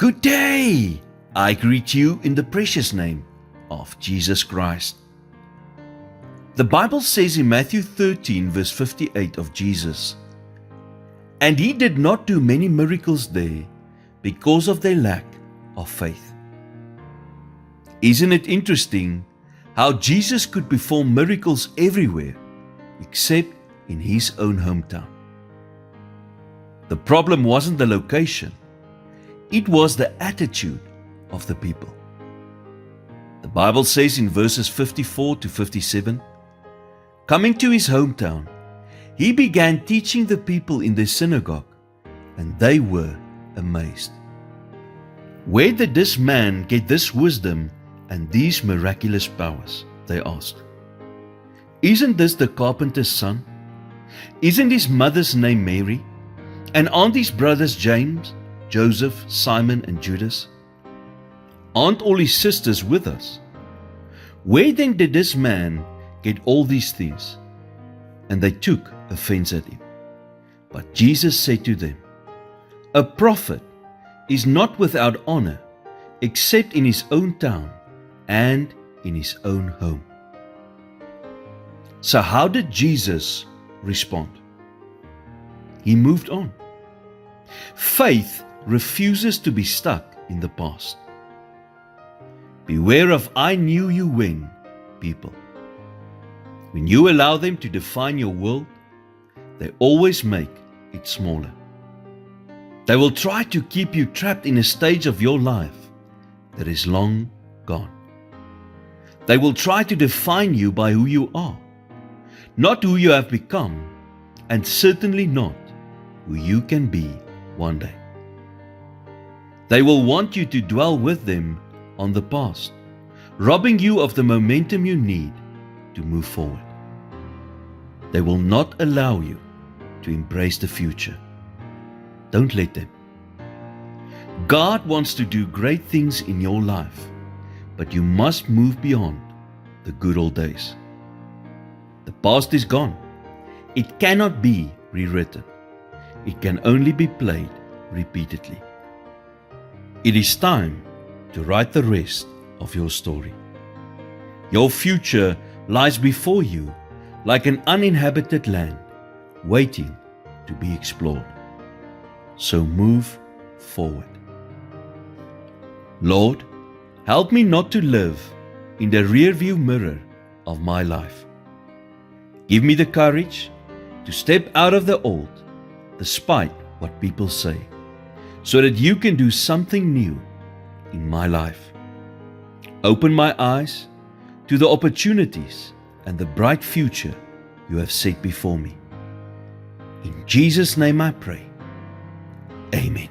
Good day! I greet you in the precious name of Jesus Christ. The Bible says in Matthew 13 verse 58 of Jesus, "And he did not do many miracles there because of their lack of faith." Isn't it interesting how Jesus could perform miracles everywhere except in his own hometown? The problem wasn't the location, it was the attitude of the people. The Bible says in verses 54 to 57, coming to his hometown, he began teaching the people in the synagogue, and they were amazed. Where did this man get this wisdom and these miraculous powers? They asked. Isn't this the carpenter's son? Isn't his mother's name Mary? And aren't his brothers James, Joseph, Simon, and Judas? Aren't all his sisters with us? Where then did this man get all these things? And they took offense at him. But Jesus said to them, a prophet is not without honor except in his own town and in his own home. So how did Jesus respond? He moved on. Faith refuses to be stuck in the past. Beware of I knew you when, people. When you allow them to define your world, they always make it smaller. They will try to keep you trapped in a stage of your life that is long gone. They will try to define you by who you are, not who you have become, and certainly not who you can be one day. They will want you to dwell with them on the past, robbing you of the momentum you need to move forward. They will not allow you to embrace the future. Don't let them. God wants to do great things in your life, but you must move beyond the good old days. The past is gone. It cannot be rewritten. It can only be played repeatedly. It is time to write the rest of your story. Your future lies before you like an uninhabited land waiting to be explored. So move forward. Lord, help me not to live in the rearview mirror of my life. Give me the courage to step out of the old, despite what people say, so that you can do something new in my life. Open my eyes to the opportunities and the bright future you have set before me. In Jesus' name I pray. Amen.